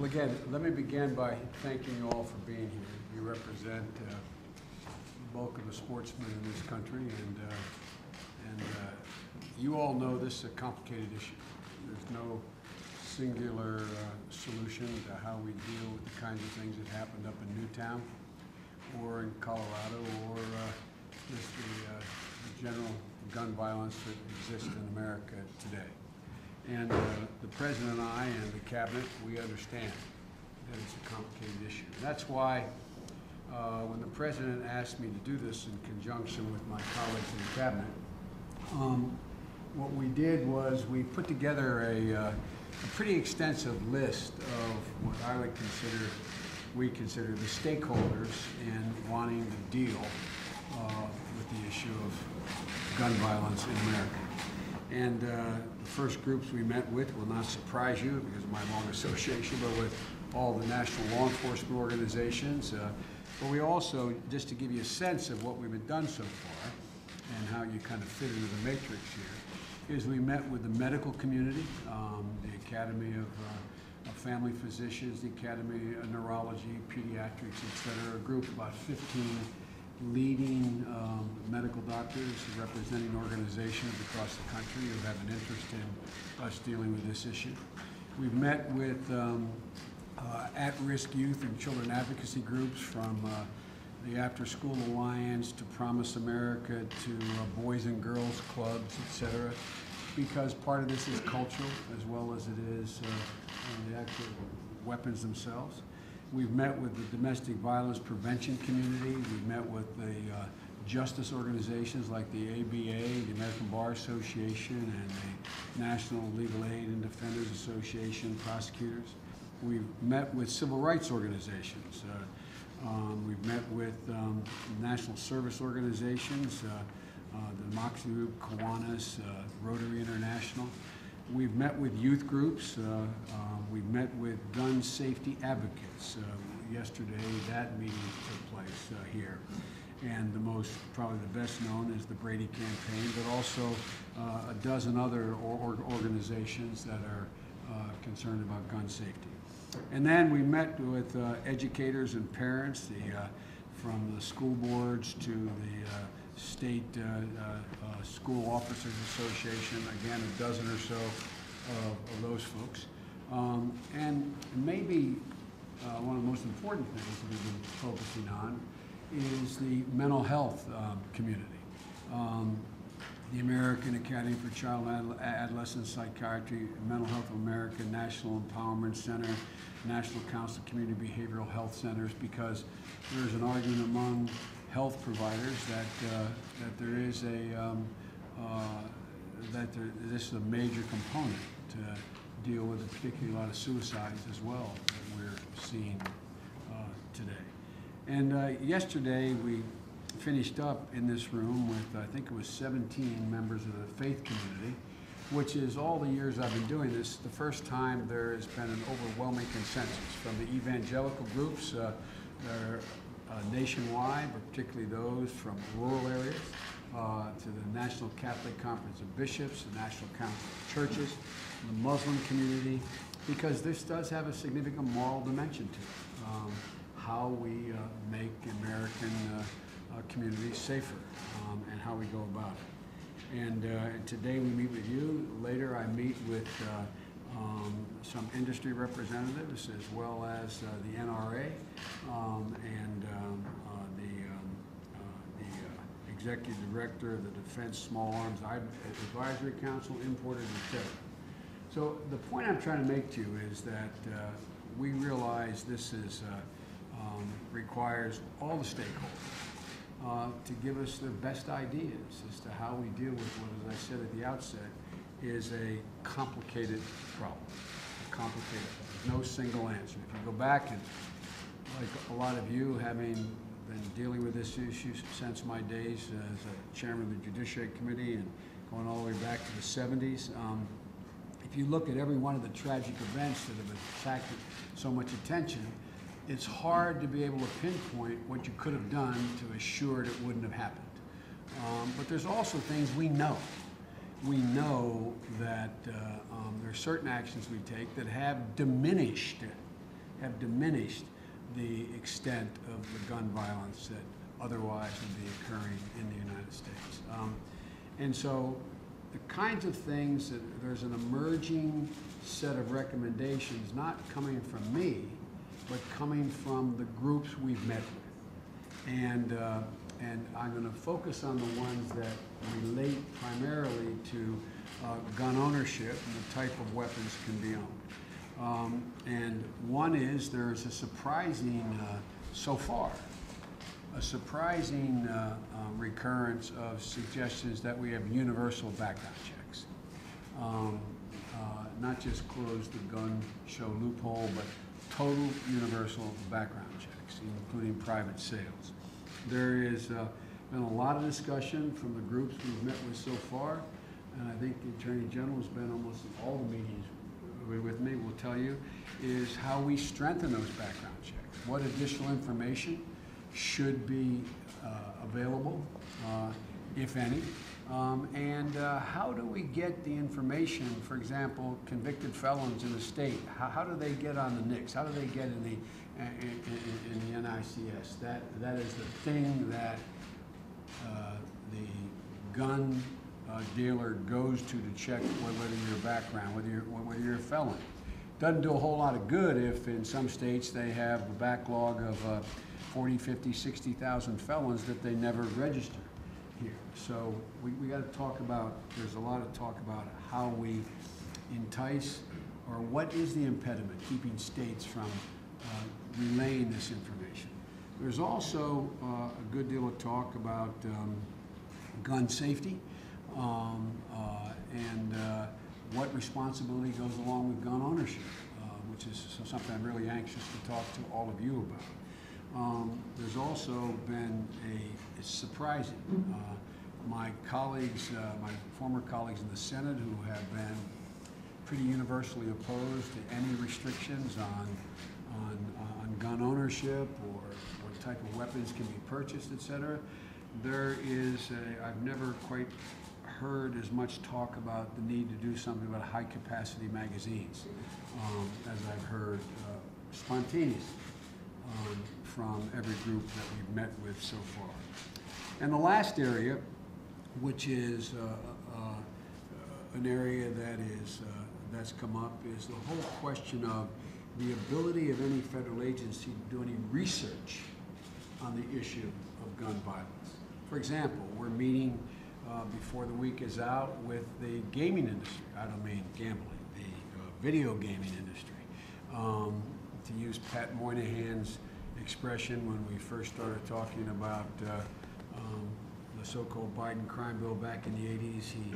Well, again, let me begin by thanking you all for being here. You represent the bulk of the sportsmen in this country, and you all know this is a complicated issue. There's no singular solution to how we deal with the kinds of things that happened up in Newtown or in Colorado or just the general gun violence that exists in America today. And the President and I and the Cabinet, we understand that it's a complicated issue. And that's why when the President asked me to do this in conjunction with my colleagues in the Cabinet, what we did was we put together a pretty extensive list of what I would consider, we consider the stakeholders in wanting to deal with the issue of gun violence in America. And the first groups we met with will not surprise you because of my long association, but with all the national law enforcement organizations. But we also, just to give you a sense of what we've done so far and how you kind of fit into the matrix here, is we met with the medical community, the Academy of Family Physicians, the Academy of Neurology, Pediatrics, et cetera, a group of about 15 leading medical doctors representing organizations across the country who have an interest in us dealing with this issue. We've met with at-risk youth and children advocacy groups from the After School Alliance to Promise America to Boys and Girls Clubs, et cetera, because part of this is cultural as well as it is the actual weapons themselves. We've met with the domestic violence prevention community. We've met with the justice organizations like the ABA, the American Bar Association, and the National Legal Aid and Defenders Association, prosecutors. We've met with civil rights organizations. We've met with national service organizations, the Democracy Group, Kiwanis, Rotary International. We've met with youth groups. We've met with gun safety advocates. Yesterday, that meeting took place here. And the most, probably the best known is the Brady Campaign, but also a dozen other organizations that are concerned about gun safety. And then we met with educators and parents, from the school boards to the State School Officers Association, again, a dozen or so of those folks. And maybe one of the most important things that we've been focusing on is the mental health community. The American Academy for Child and Adolescent Psychiatry, Mental Health of America, National Empowerment Center, National Council of Community Behavioral Health Centers, because there's an argument among health providers that there is this is a major component to deal with, particularly a lot of suicides as well that we're seeing today. And yesterday we finished up in this room with, I think it was 17 members of the faith community, which is all the years I've been doing this, the first time there has been an overwhelming consensus from the evangelical groups nationwide, but particularly those from rural areas, to the National Catholic Conference of Bishops, the National Council of Churches, the Muslim community, because this does have a significant moral dimension to it, how we make American communities safer, and how we go about it. And today we meet with you. Later I meet with some industry representatives as well as the NRA and the executive director of the Defense Small Arms Advisory Council, Importers and Tariff. So the point I'm trying to make to you is that we realize this is requires all the stakeholders to give us their best ideas as to how we deal with what, as I said at the outset, is a complicated problem. Complicated. There's no single answer. If you go back and, like a lot of you, having been dealing with this issue since my days as a chairman of the Judiciary Committee and going all the way back to the 70s, if you look at every one of the tragic events that have attracted so much attention, it's hard to be able to pinpoint what you could have done to assure it wouldn't have happened. But there's also things we know. We know that there are certain actions we take that have diminished have diminished the extent of the gun violence that otherwise would be occurring in the United States. And so the kinds of things that there's an emerging set of recommendations, not coming from me, but coming from the groups we've met with. And I'm going to focus on the ones that relate primarily to gun ownership and the type of weapons can be owned. And one is there's a surprising, so far, a surprising recurrence of suggestions that we have universal background checks. Not just close the gun show loophole, but total universal background checks, including private sales. There has been a lot of discussion from the groups we've met with so far, and I think the Attorney General has been almost in all the meetings with me, will tell you, is how we strengthen those background checks. What additional information should be available, if any, and how do we get the information, for example, convicted felons in the state, how do they get on the NICS? How do they get in the NICS? That is the thing that the gun dealer goes to check whether you're background, whether you're a felon. Doesn't do a whole lot of good if in some states they have a backlog of 40, 50, 60,000 felons that they never register here. So we got to talk about, there's a lot of talk about how we entice, or what is the impediment keeping states from relaying this information. There's also a good deal of talk about gun safety and what responsibility goes along with gun ownership, which is something I'm really anxious to talk to all of you about. There's also been it's surprising. My colleagues, my former colleagues in the Senate who have been pretty universally opposed to any restrictions on gun ownership or what type of weapons can be purchased, et cetera. There is, I've never quite heard as much talk about the need to do something about high-capacity magazines as I've heard spontaneously from every group that we've met with so far. And the last area, which is an area that that's come up, is the whole question of the ability of any federal agency to do any research on the issue of gun violence. For example, we're meeting before the week is out with the gaming industry. I don't mean gambling, the video gaming industry. To use Pat Moynihan's expression when we first started talking about the so-called Biden crime bill back in the 80s, he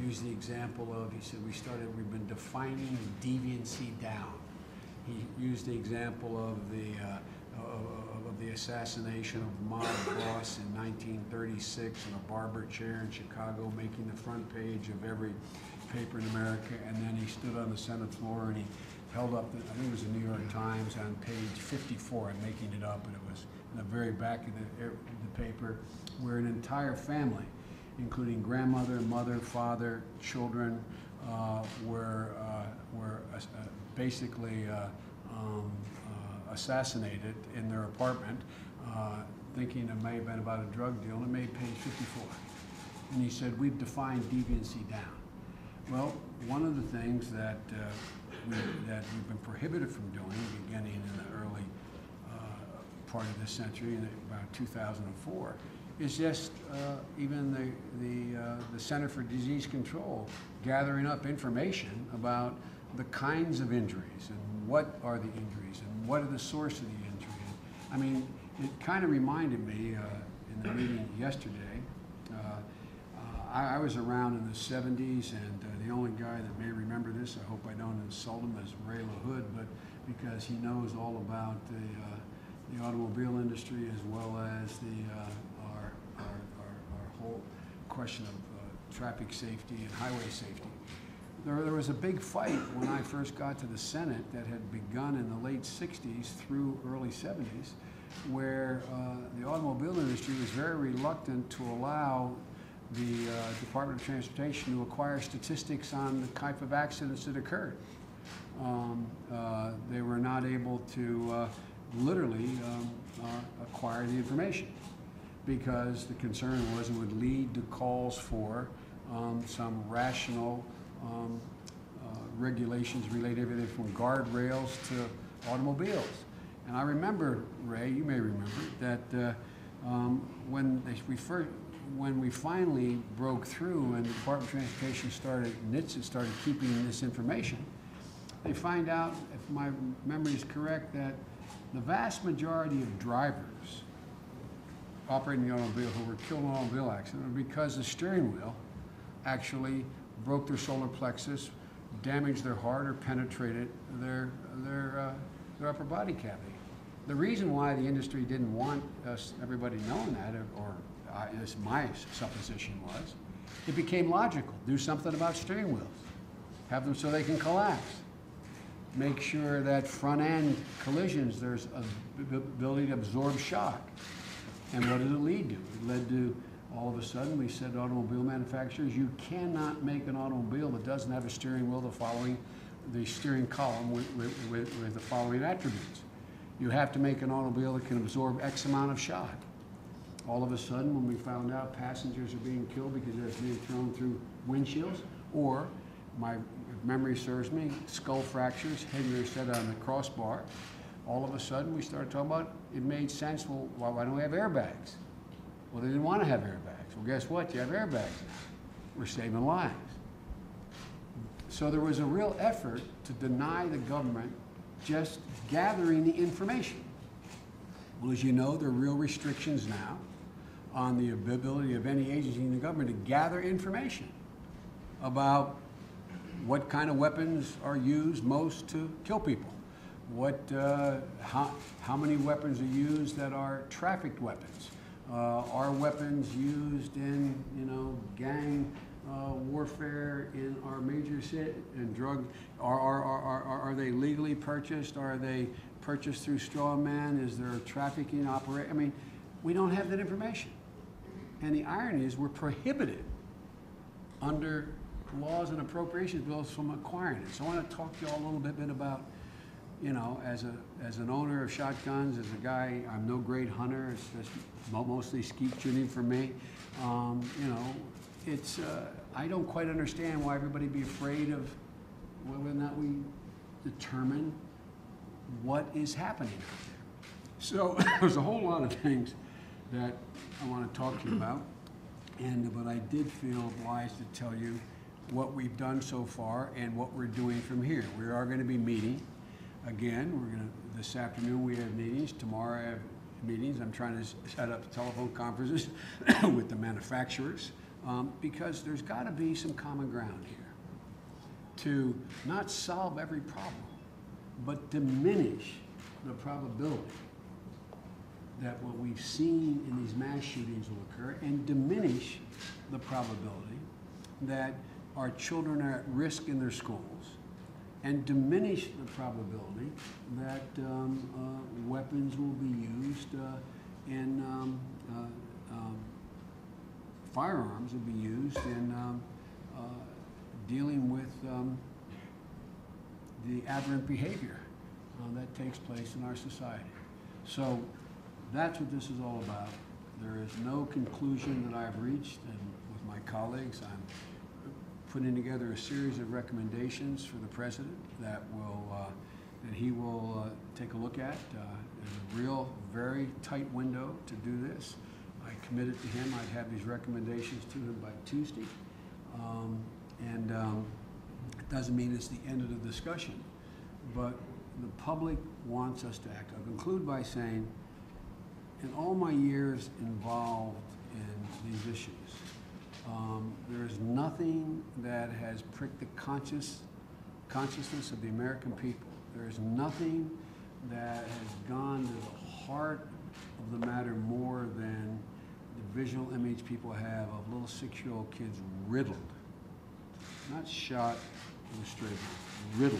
used the example of, he said, we've been defining deviancy down. He used the example of the assassination of mob boss in 1936 in a barber chair in Chicago, making the front page of every paper in America, and then he stood on the Senate floor and he held up, I think it was the New York Times, on page 54, I'm making it up, and it was in the very back of the paper, where an entire family, including grandmother, mother, father, children, were basically assassinated in their apartment, thinking it may have been about a drug deal, and it made page 54. And he said, we've defined deviancy down. Well, one of the things that we've been prohibited from doing, beginning in the early part of this century, in about 2004, is just even the Center for Disease Control gathering up information about the kinds of injuries and what are the injuries and what are the source of the injury. I mean, it kind of reminded me in the meeting yesterday. I was around in the 70s, and the only guy that may remember this, I hope I don't insult him, is Ray LaHood, but because he knows all about the automobile industry as well as our whole question of traffic safety and highway safety. There was a big fight when I first got to the Senate that had begun in the late 60s through early 70s, where the automobile industry was very reluctant to allow the Department of Transportation to acquire statistics on the type of accidents that occurred. They were not not able to literally acquire the information, because the concern was it would lead to calls for some rational regulations related to everything from guardrails to automobiles. And I remember, Ray, you may remember, that when we finally broke through and the Department of Transportation NHTSA started keeping this information, they find out, if my memory is correct, that the vast majority of drivers operating the automobile who were killed in an automobile accident were because the steering wheel actually broke their solar plexus, damaged their heart, or penetrated their upper body cavity. The reason why the industry didn't want everybody knowing that, or as my supposition was, it became logical. Do something about steering wheels. Have them so they can collapse. Make sure that front end collisions, there's a ability to absorb shock. And what did it lead to? It led to, all of a sudden, we said to automobile manufacturers, you cannot make an automobile that doesn't have a steering wheel the steering column with the following attributes. You have to make an automobile that can absorb X amount of shock. All of a sudden, when we found out passengers are being killed because they're being thrown through windshields, or, my memory serves me, skull fractures, head set on the crossbar, all of a sudden we started talking about, it made sense, well, why don't we have airbags? Well, they didn't want to have airbags. Well, guess what? You have airbags now. We're saving lives. So there was a real effort to deny the government just gathering the information. Well, as you know, there are real restrictions now on the ability of any agency in the government to gather information about what kind of weapons are used most to kill people, how many weapons are used that are trafficked weapons, are weapons used in gang warfare in our major cities, and drug, are they legally purchased? Are they purchased through straw man? Is there a trafficking operation? I mean, we don't have that information. And the irony is we're prohibited under laws and appropriations bills from acquiring it. So I want to talk to you all a little bit about, as an owner of shotguns, as a guy, I'm no great hunter. It's mostly skeet shooting for me. I don't quite understand why everybody be afraid of whether or not we determine what is happening out there. So there's a whole lot of things that I want to talk to you about, but I did feel obliged to tell you what we've done so far and what we're doing from here. We are going to be meeting again. This afternoon we have meetings. Tomorrow I have meetings. I'm trying to set up telephone conferences with the manufacturers because there's got to be some common ground here to not solve every problem, but diminish the probability that what we've seen in these mass shootings will occur, and diminish the probability that our children are at risk in their schools, and diminish the probability that weapons will be used in firearms will be used in dealing with the aberrant behavior that takes place in our society. So that's what this is all about. There is no conclusion that I've reached, and with my colleagues, I'm putting together a series of recommendations for the president that he will take a look at. There's a real, very tight window to do this. I committed to him I'd have these recommendations to him by Tuesday. It doesn't mean it's the end of the discussion, but the public wants us to act. I'll conclude by saying, in all my years involved in these issues, there is nothing that has pricked the consciousness of the American people. There is nothing that has gone to the heart of the matter more than the visual image people have of little 6-year-old kids riddled, not shot with a straight gun,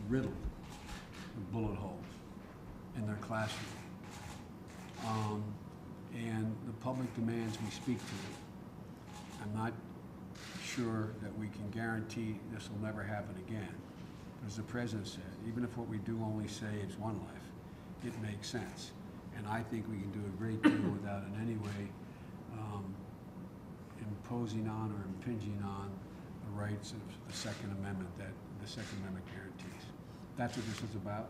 riddled with bullet holes in their classroom. And the public demands we speak to it. I'm not sure that we can guarantee this will never happen again, But as the President said, even if what we do only saves one life, it makes sense. And I think we can do a great deal without in any way imposing on or impinging on the rights of the Second Amendment that the Second Amendment guarantees. That's what this is about.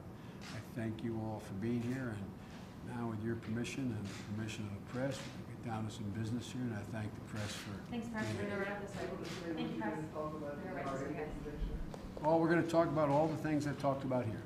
I thank you all for being here, and now with your permission and the permission of the press, we'll get down to some business here, and I thank the press for Thanks, Press. We're going to wrap this up. Thank you, Press. We're going to wrap this up, guys. Well, we're going to talk about all the things I talked about here.